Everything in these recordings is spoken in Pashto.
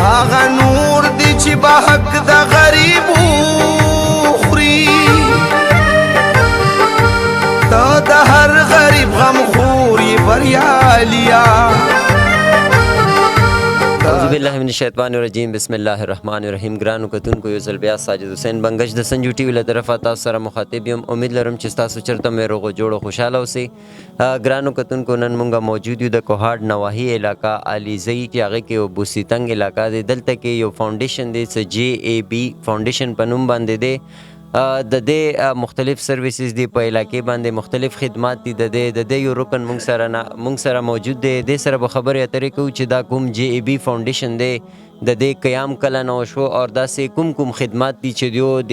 هغه نور دی چې به حق د غریبو خوري ته د هر غریب غم خوري بریالیا اعوذ باللہ من الشیطان الرجیم بسم الله الرحمن الرحیم. ګرانو کتونکو یو ځل بیا ساجد حسین بنګش د سنجو ټي وي له طرفه تاسو سره مخاطب یم. امید لرم چې تاسو چرته مې روغ جوړ او خوشاله اوسئ. ګرانو کتونکو نن مونږ موجود یو د کوهاټ نواحي علاقہ علیزی چې هغه کې یو بوسیتنګ علاقہ دی. دلته کې یو فاونډیشن دی چې JAB فاونډیشن په نوم باندې دی. د دې مختلف سرویسز دی په علاقې باندې مختلف خدمات دي. د دې یو رکن مونږ سره موجود دی. د سره به خبرې اترې کوو چې دا کوم JAB فاونډیشن دی د دې قیام کله نو شو او داسې کوم خدمات دي چې دیو د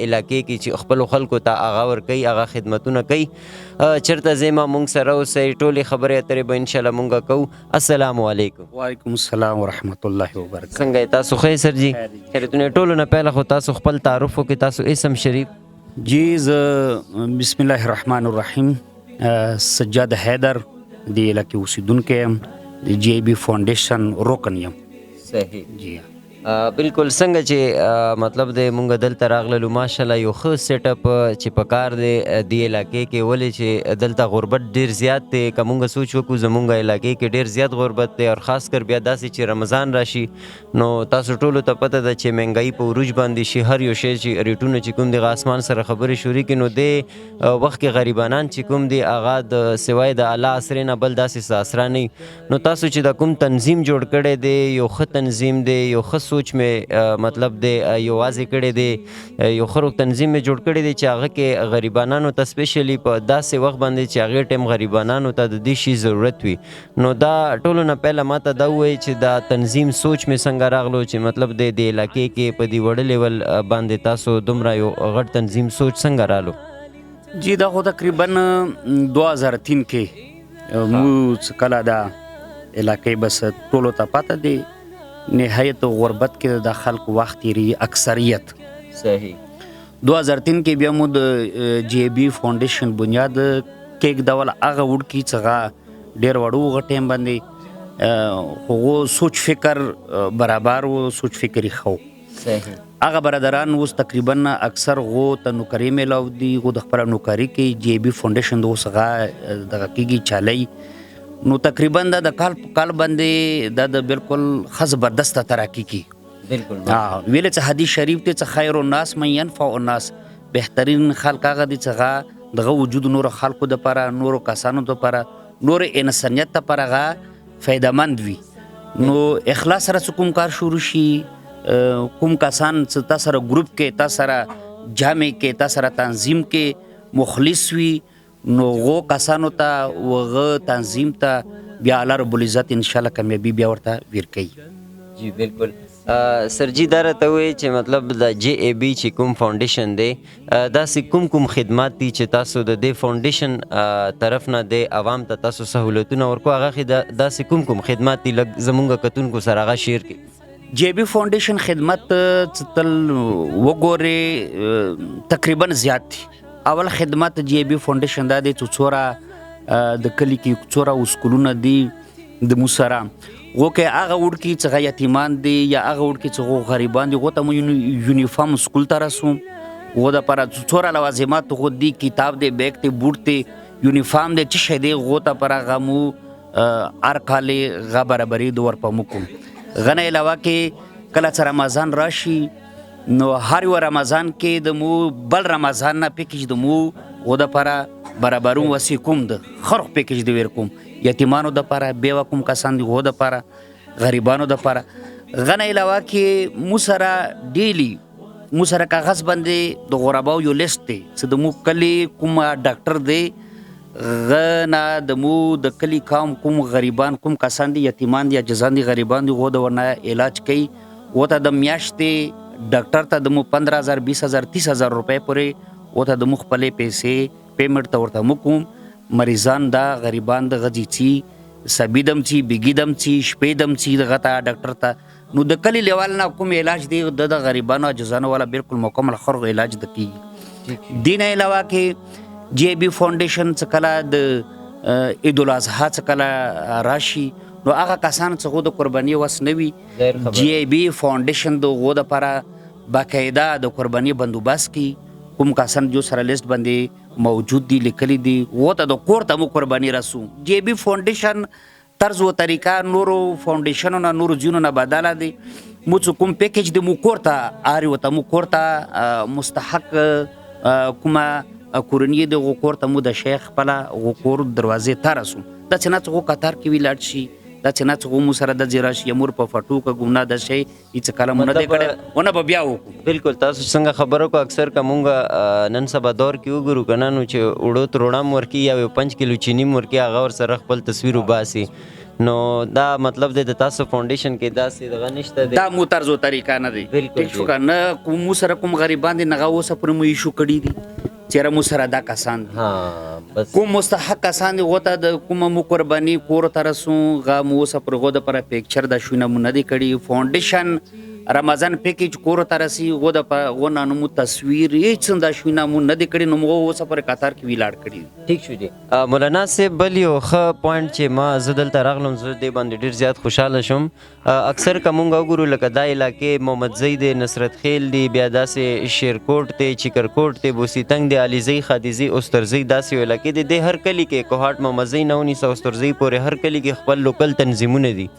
علاقې کې چې خپل خلکو ته هغه ورکوي هغه خدمتونه کوي. چېرته زما مونږ سره اوسئ ټولې خبرې اترې به انشاءالله مونږ کوو. السلام علیکم. وعلیکم السلام ورحمت الله وبرکاته. څنګه یې تاسو ښه سر جي؟ خیرتونه. ټولو نه پهله خو تاسو خپل تعارف وکړئ. تاسو اسم شریف؟ جی زه بسم الله الرحمن الرحیم سجاد حیدر د علاقې اوسیدونکی یم. د JAB فاونډیشن رکن یم. صحیح. جی بالکل. څنګه چې مطلب د مونږ دلته راغللو ماشاءالله یو ښه سیټ اپ چې په کار دی دې علاقې کې، ولې چې دلته غربت ډېر زیات دی. که مونږ سوچ وکړو زمونږ علاقې کې ډېر زیات غربت دی او خاص کر بیا داسې چې رمضان راشي نو تاسو ټولو ته پته ده چې مهنګایي په عروج باندې شي. هر یو شی چې ریټونه چې کوم دغه اسمان سره خبرې شروع کړي نو دې وخت کې غریبانان چې کوم دي هغه د سوای د الله اسرې نه بل داسې څه اسره نه وي. نو تاسو چې دا کوم تنظیم جوړ کړی دی یو ښه تنظیم دی، یو ښه سوچ مې مطلب دی یوازې کړی دی، یو ښه تنظیم مې جوړ کړی دی چې هغه کې غریبانانو ته سپیشلی په داسې وخت باندې چې هغې ټایم غریبانانو ته د دې شي ضرورت وي. نو دا ټولو نه پهله ماته دا ووایي چې دا تنظیم سوچ مې څنګه راغلو چې مطلب د دې علاقې کې په دې وړه لیول باندې تاسو دومره یو غټ تنظیم سوچ څنګه رالو؟ جی دا خو تقریبا 2003 کې موږ کله دا علاقې بس ټولو ته پته دی نهایت غربت کې د خلکو وخت تیری اکثریت. صحیح. 2003 کې بیا مو د JAB فاونډیشن بنیاد کېږدول. هغه وړکي څخه ډېر وړو هغه ټایم باندې هغو سوچ فکر برابر و، سوچ فکر یې ښه و. صحیح. هغه برادران اوس تقریبا اکثر غو ته نوکري میلاو دي. غو د خپله نوکري کوي. JAB فاونډیشن د اوس هغه دغه کېږي چالوي. نو تقریبا دا د کال په کال باندې دا د بالکل ښه زبردسته ترقي کی. بالکل. ویلې چې حدیث شریف ته څه خیر الناس من ينفع الناس، بهترین خلق هغه دي چې دغه وجود نور خلقو دپاره، نورو کسانو دپاره، نور انسانیت دپاره هغه فایدهمند وي. نو اخلاص سره چې کوم کار شروع شي، کوم کسان چې تا سره ګروپ کې، تا سره جامع کې، تا سره تنظیم کې مخلص وي نو غو کسانو ته وغه تنظیم ته بیا الله رب العزت انشاءالله کامیابی بیا ورته ورکوي. جی بالکل. سرجی دا راته وایي چې مطلب د JAB چې کوم فاونډیشن دی داسې کوم خدمات دي چې تاسو د دې فاونډیشن طرف نه د عوام ته تاسو سهولتونه ورکو، هغه داسې کوم خدمات دي لږ زمونږ کتونکو سره هغه شیر کړي. JAB فاونډیشن خدمت تل وګورې تقریبا زیات دي. اول خدمات JAB فاونډیشن دا دی چې څوره د کلي کې څوره اسکولونه دي د مو سره غو کې هغه وړکي چې یتیمان دي یا هغه وړکي چې غریبان دي غو ته مو یونیفارم سکول ته رسو. غو دپاره څوره لوازمات غو دي، کتاب دی، بیگ دی، بوټ دی، یونیفارم دی، څه شی دی غو ته پر هغه مو هر کال هغه برابري د ورپه مو کوم. غنه علاوه کې کله چې رمضان راشي نو هر یو رمضان کې د مو بل رمضان نه پیکیج د مو غو دپاره برابرون وسی کوم د خرخ پیکیج دی ور کوم یتیمانو دپاره، بیوه کوم کسان دي غو دپاره، غریبانو دپاره. غنه علاوه کې مو سره ډیلی مو سره کاغذ باندې د غرباو یو لیست دی چې د مو کلی کوم ډاکټر دی غنه د مو د کلی کوم غریبان کوم کسان دي یتیمان دي یا جزان دي غریبان دي غو د ورنه علاج کوي. غو ته د میاشتې ډاکټر ته د مو 15,000 20,000 30,000 روپۍ پورې غو ته د مو خپلې پیسې پیمنټ ته ورته مو کوم. مریضان دا غریبان د غځي چی سبیدم چی بګیدم چی شپېدم چی دغه ته ډاکټر ته نو د کلی لیول نه کوم علاج دی د غریبانو جزانو والا بالکل مکمل خرغ علاج د کی. دین علاوه کې JAB فاونډیشن څخه کله د عید الاضحی څخه کله راشي نو هغه کسان څه خو د قرباني وس نه وي ظاهر خبره. جی ای بی فاونډیشن د هغو دپاره باقاعده د قرباني بندوبست کی کوم کسان جو سره لیست باندې موجود دي لیکلي دي هغو ته د کور ته مو قرباني رسو. جی ای بی فاونډیشن طرز و طریقه نورو فاونډیشنو نه نورو ځینو نه بدله دی. مو چې کوم پیکیج دی مو کور ته آري ورته مو کور ته مستحق کومه کورنۍ د هغو کور ته مو د شیخ خپله هغو کور دروازې ته رسو. دا چې نه چې هغو قطار کې وي لاړ شي دا چې نه چې هغو مو سره د ځای راشي یا مور په فټو که ګمناه د شی هېڅ کله مو نه دی کړی ونه به بیا وکړو. بالکل تاسو څنګه خبرو کو اکثر که مونږ نن سبا دور کې وګورو که نه نو چې اوړو ته روړه م ورکي یا یو 5 کیلو چینی م ورکي هغه ورسره خپل تصویر وباسي. نو دا مطلب دی د تاسو فاونډیشن کې داسې دغه نشته دی دا مو طرز و طریقه نه دی. بالکل ټیک شو که نه کوم مو سره کوم غریبان دي نه هغه اوسه پورې مو ایشو کړي دي چېرې مو سره دا کسان دي. بس کوم مستحق کسان دي هغو ته د کومه مو قرباني کور ته رسو هغه مو اوسه پورې هغو دپاره پیکچر دا شوونه مو نه دي کړي. فاونډیشن رمضان پیکیج کور ته رسي هغو دپاره هغو نه نو مو تصویر هېڅ دا شوونه مو نه دي کړي نو هغو اوسه پورې قطار کې ولاړ کړي دي. ټیک شو جی مولانا صاحب بل یو ښه پوینټ چې ما زه دلته راغلم زه دې باندې ډېر زیات خوشحاله شوم. اکثر که مونږ وګورو لکه دا علاقې محمدزی دی نصرت خیل دی بیا داسې شیرکوټ دی چکرکوټ دی بوسیتنګ دی علیزی خادیزی استرزی داسې یو علاقې دی د هر کلي کې کوهاټ محمدزی نه ونیسه استرزی پورې هر کلي کې خپل لوکل تنظیمونه دي.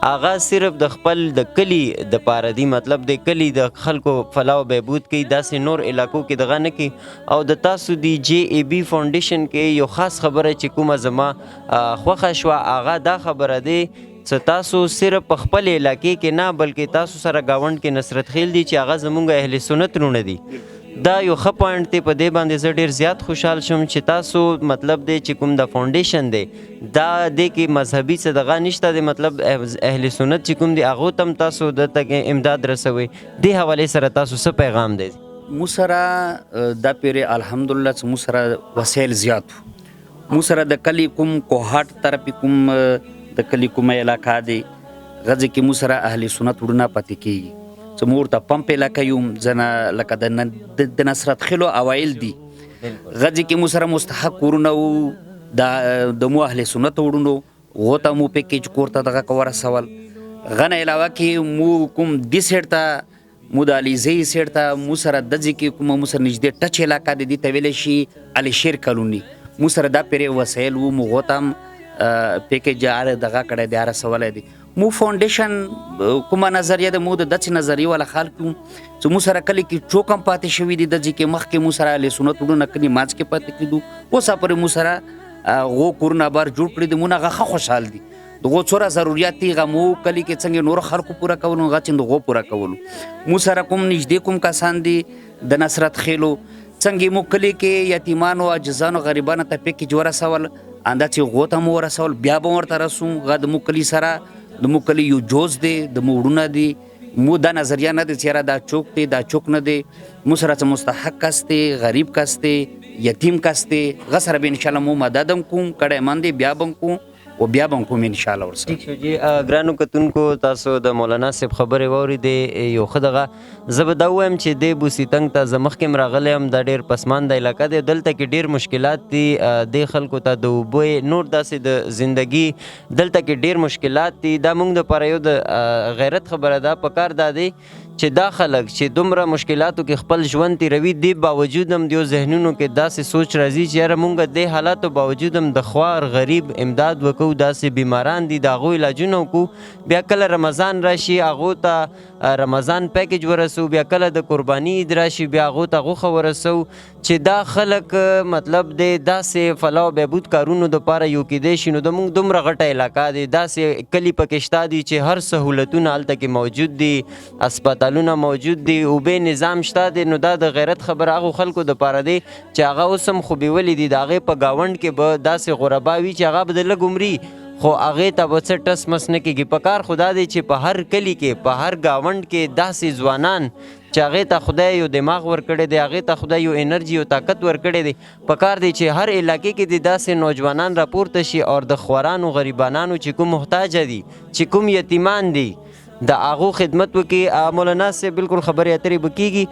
هغه صرف د خپل د کلي د پاره دی مطلب د کلي د خلکو فلاح و بهبود کوي داسې نور علاقو کې دغه نه کوي. او د تاسو دی جی ای بی فاونډیشن کې یو خاص خبره چې کومه زما خوښه شوه هغه دا خبره دی چې تاسو صرف په خپل علاقې کې نه بلکې تاسو سره ګاونډ کې نصرت خیل دی چې هغه زمونږ اهل سنت رونه دي. دا یو ښه پوینټ دی په دې باندې زه ډېر زیات خوشحال شوم چې تاسو مطلب دی چې کوم د فاونډیشن دی دا دی کې مذهبي څه دغه نشته دی مطلب اهل سنت چې کوم دی هغو ته هم تاسو دلته کې امداد رسوئ. دې حوالې سره تاسو څه پیغام دی؟ مو سره دا پیرې الحمدلله چې مو سره وسایل زیات مو سره د کلي کوم کوهاټ طرفې کوم د کلي کومه علاقه دی غځې کې مو سره اهل سنت وروڼه پاتې کېږي. چې مو ورته پمپ علاقه یو ځنه لکه د نصرت خیلو اوایل دي غځې کې مو سره مستحق کورونه وو د مو اهل سنت وروڼو هغو ته مو پیکیج کور ته دغه که ورسول. غنه علاوه کې مو کوم دې سیډ ته مو د علیزی سیډ ته مو سره دځې کې کومه مو سره نږدې ټچ علاقه دی دې ته ویلی شي الشیر کلوني مو سره دا پیرې وسایل وو مو هغو ته هم پیکیج دغه کړی دی رسولی دی. مو فاونډیشن کومه نظریه ده مو د داسې نظریې والا خلک یو چې مو سره کلي کې چوک هم پاتې شوي دي د ځای کې مخکې مو سره اهل سنت وروڼه کلي مانځ کې پاتې کېدو اوس پورې مو سره هغو کورونه بار جوړ کړي دي مو نه هغه ښه خوشحال دي. د هغو څومره ضروریات دي هغه مو کلي کې څنګه نورو خلکو پوره کولو هغه چې د هغو پوره کولو. مو سره کوم نږدې کوم کسان دي د نصرت خیلو څنګه مو کلي کې یتیمانو عاجزانو غریبانو ته پیکیج ورسول اندا چې هغو ته مو ورسول بیا به ورته رسو هغه د مو کلي سره د مو کلي یو جوز دی د مو وروڼه دي مو دا نظریه نه دی چې یاره دا چوک دی دا چوک نه دی مو سره څه مستحق کس دی غریب کس دی یتیم کس دی هغه سره به انشاءالله مو مدد هم کوم کډی من دی بیا به هم کوم او بیا به هم کوم انشاءالله ورسره. ٹھیک شو جی ګرانو کتونکو تاسو د مولانا صاحب خبرې واورېدې یو ښه دغه زه به دا ووایم چې دې بوسیتنګ ته زه مخکې هم راغلی یم دا ډېر پسمانده علاقه دی دلته کې ډېر مشکلات دي دې خلکو ته د اوبه نور داسې د زندګي دلته کې ډېر مشکلات دي دا موږ دپاره یو د غیرت خبره ده پکار دا دی چې دا خلک چې دومره مشکلاتو کې خپل ژوند تېروي دې باوجود هم دیو ذهنونو کې داسې سوچ راځي چې یاره مونږ دې حالاتو باوجود هم د خوار غریب امداد وکړو داسې بیماران دي د هغو علاجونه وکړو بیا کله رمضان راشي هغو ته رمضان پیکیج ورسو بیا کله د قرباني عید راشي بیا هغو ته غوښه ورسو چې دا خلک مطلب دی داسې فلاح و بهبود کارونو دپاره یو کیدی شي نو د مونږ دومره غټه علاقه دی داسې کلي پکې شته دي چې هر سهولتونه هلته کې موجود دي اسپتالونه موجود دي اوبه نظام شته دی نو دا د غیرت خبره هغو خلکو دپاره دی چې هغه اوس هم خوبیولي دي د هغې په ګاونډ کې به داسې غربا وي چې هغه به د لږ عمري خو هغې ته به څه ټس مس نه کېږي په کار خو دا دی چې په هر کلي کې په هر ګاونډ کې داسې ځوانان چې هغې ته خدای یو دماغ ورکړی دی هغې ته خدای یو انرژي او طاقت ورکړی دی په کار دی چې هر علاقې کې د داسې نوجوانان راپورته شي او د خوارانو غریبانانو چې کوم محتاجه دي چې کوم یتیمان دي د هغو خدمت وکړي. مولانا صاحب بالکل خبرې اترې به کېږي.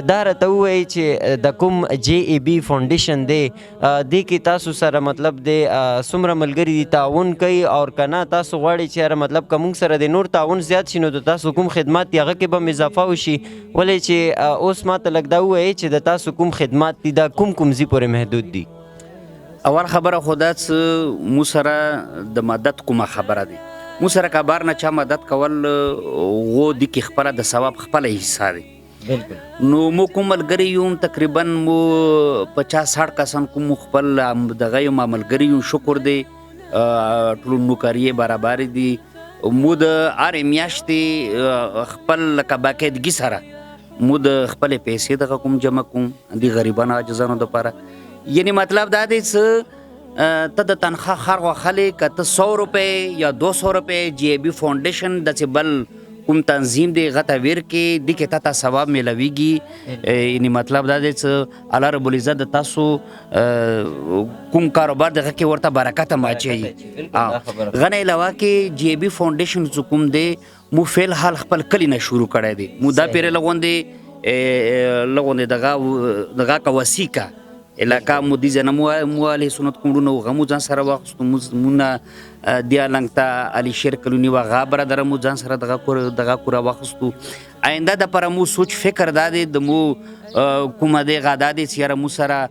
دا راته ووایي چې د کوم JAB فاونډیشن دی دې کې تاسو سره مطلب دی څومره ملګري دي تعاون کوي، او که نه تاسو غواړئ چې یاره مطلب که موږ سره د نور تعاون زیات شي نو د تاسو کوم خدمات دي هغه کې به هم اضافه وشي. ولې چې اوس ماته لږ دا ووایي چې د تاسو کوم خدمات دي دا کوم ځای پورې محدود دي؟ اول خبره خو دا څه مو سره د مدد کومه خبره دی. مو سره که بار نه چا مدد کول غو دي کې خپله د ثواب خپله حصه دی. نو مو کوم ملګري یو تقریبا مو 50-60 کسان کوم خپل دغه یو ملګري یو شکر دی ټول نوکریې برابر دي. مو د هرې میاشتې خپل لکه باقاعدګي سره مو د خپلې پیسې دغه کوم جمع کوم د غریبانو عاجزانو دپاره. یعنی مطلب دا دی څه ته د تنخواه خر غوښلې که ته 100 روپۍ یا 200 روپۍ JAB فاونډیشن داسې بل کوم تنظیم دی هغه ته ورکړې دې کې تا ثواب میلویږي. یعنی مطلب دا دی څه الله رب العزت د تاسو کوم کاروبار دغه کې ورته برکت هم اچوي. غنه علاوه کې JAB فاونډیشن چې کوم دی مو فعل حال خپل کلی نه شروع کړی دی. مو دا پیرې لغوندې دغه که وسیکه علاقه مو دي ځنه مو اهل سنت کومړونه وغه مو ځان سره واخیستو. مونه دیا لنګ ته علي شیر کلونی وغه برادر مو ځان سره دغه کوره واخیستو. آینده دپاره مو سوچ فکر دا دی د مو کومه دی غدا دی چې یاره مو سره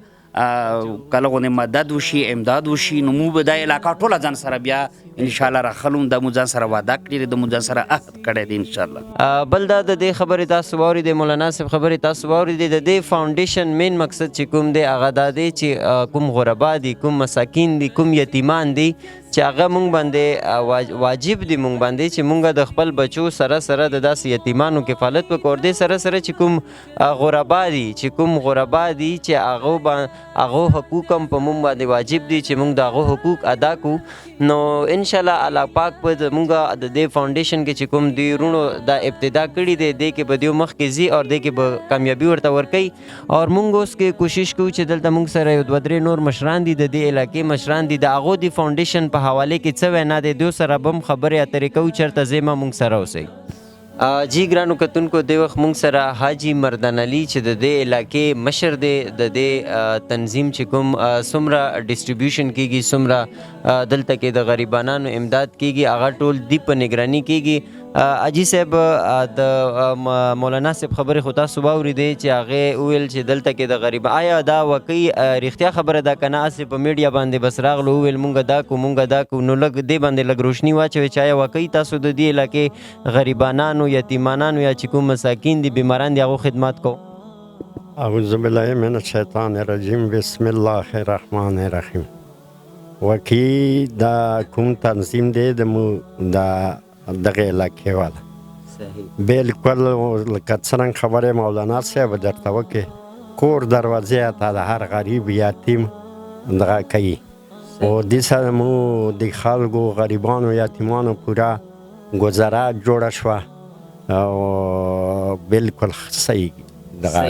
کله غونې مدد وشي امداد وشي نو مو به دا علاقه ټوله ځان سره بیا انشاءالله راخلو. دا مو ځان سره وعده کړې د مو ځان سره عهد کړی دی انشاءالله. بل دا د دې خبرې تاسو واورېدې مولانا صاحب خبرې تاسو واورېدې د دې فاونډیشن مین مقصد چې کوم دی هغه دا دی چې کوم غربا دي کوم مساکین دي کوم یتیمان دي چې هغه مونږ باندې واجب دي مونږ باندې چې مونږ د خپل بچو سره سره د داسې یتیمانو کفالت وکړو. دې سره سره چې کوم غربا دي چې هغه حقوق هم په مونږ باندې واجب دي چې مونږ د هغو حقوق ادا کړو. نو انشاءالله الله پاک په مونږ د دې فاونډیشن کې چې کوم دی رونو دا ابتدا کړي دی دې کې به دیو مخکې ځي او دې کې به کامیابي ورته ورکوي. او مونږ اوس کې کوشش کوو چې دلته مونږ سره یو 2-3 نور مشران دي د دې علاقې مشران دي د هغو د فاونډیشن په حواله کې څه وینا دی دوی سره به هم خبرې اترې کوو چېرته ځې ما مونږ سره اوسئ. جی ګرانو کتونکو د وخت مونږ سره حاجی مردان علي چې د دې علاقې مشر دی د دې تنظیم چې کوم څومره ډسټریبیوشن کیږي څومره دلته کې د غریبانو امداد کیږي هغه ټول دی په نگرانی کیږي. اجي صاحب د مولانا صاحب خبرې خو تاسو واورېدې چې هغې وویل چې دلته کې د غریب آیا دا واقعي رښتیا خبره ده که نه هسې په میډیا باندې بس راغلو وویل مونږ دا کو نو لږ دې باندې لږ روشني واچوئ چې آیا واقعي تاسو د دې علاقې غریبانانو یتیمانانو یا چې کوم مساکین دي بیماران دي هغو خدمات کو؟ اعوذ بالله من الشیطان الرجیم بسم الله الرحمن الرحیم. واقعي دا کوم تنظیم دی د دغه علاقې والا بالکل لکه څرنګه خبرې مولانا صاحب درته وکړې کور دروازې ته د هر غریب یتیم دغه کوي او دې سره مو د خلکو غریبانو یتیمانو پوره ګذره جوړه شوه او بالکل صحیح دغه.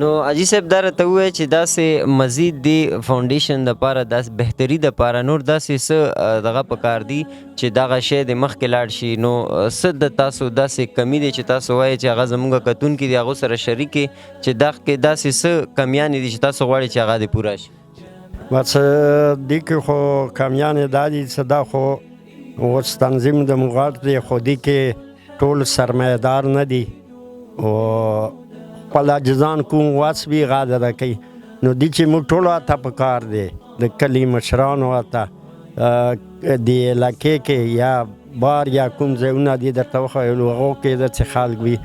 نو اجي صاحب دا راته ووایه چې داسې مزید دی فاونډیشن دپاره داسې بهتري دپاره نور داسې څه دغه پکار دي چې دغه شی د مخکې لاړ شي نو څه د تاسو داسې کمی دی چې تاسو وایئ چې هغه زموږ کتونکي دي هغو سره شریک کړي چې دغه کې داسې څه کمیانې دي چې تاسو غواړئ چې هغه دې پوره شي؟ بس دې کې خو کمیانې دا دي چې دا خو اوس تنظیم د مغاټ دی خو دې کې ټول سرمایه‌دار نه دي او خپل عاجزان کوم واس وي غاده ده کوي نو دې چې موږ ټولو ته پکار دی د کلي مشرانو ته د علاقې کې یا بار یا کوم ځایونه دي درته وښیلو هغو کې د څه خلک وي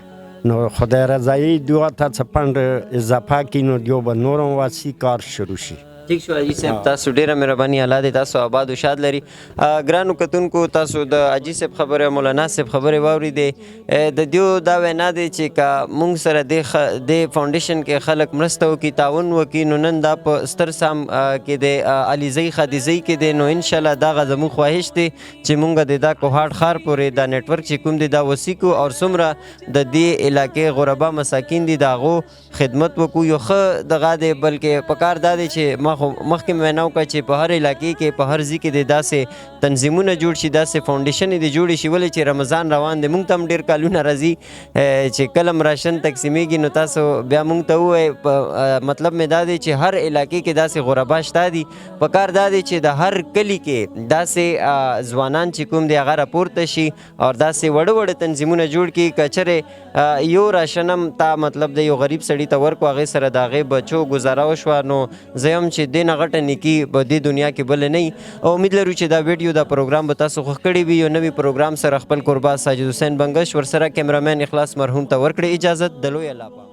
نو خدای رضایي دوی ته څه فنډ اضافه کړي نو دوی به نور هم واسي کار شروع شي. ٹھیک شو حاجی صاحب تاسو ډیره مهرباني الله دې تاسو آباد او شاد لري. ګرانو کتونکو تاسو د حاجي صاحب خبره مولانا صاحب خبره واورېدې د دیو دا وینا دی چې که مونږ سره د فاونډیشن کې خلک مرسته وکړي تعاون وکړي نو نن دا په ستر سام کې د علیزی خدیزی کې دی نو انشاءالله دغه زموږ خواهش دی چې مونږ د دا کوهاټ ښار پورې دا نیټورک چې کوم دی دا وسیع کړو او څومره د دې علاقې غربا مساکین دي د هغو خدمت وکړو. یو ښه دغه دی بلکې پکار دا دی چې ما خو مخکې مې وینا وکړه چې په هر علاقې کې په هر ځای کې د داسې تنظیمونه جوړ شي، داسې فاونډیشنې دې جوړې شي، ولې چې رمضان روان دی، موږ ته هم ډېر کالونه راځي چې کله هم راشن تقسیمېږي نو تاسو بیا موږ ته ووایئ. مطلب مې دا دی چې هر علاقې کې داسې غربا شته دي، په کار دا دی چې د هر کلي کې داسې ځوانان چې کوم دی هغه راپورته شي او داسې وړه وړه تنظیمونه جوړ کړي. که چېرې یو راشن هم تا مطلب د یو غریب سړي ته ورکړو، هغې سره د هغې بچو ګزاره وشوه، نو زه یم چې دې نه غټه نیکي په دې دنیا کې بله نه وي. او امید لرو چې دا ویډیو دا پروګرام به تاسو خوښ کړی وي. یو نوي پروګرام سره خپل قربا ساجد حسین بنګش ورسره کیمرامین اخلاص مرحوم ته ورکړې اجازت. د لوی الله پاک.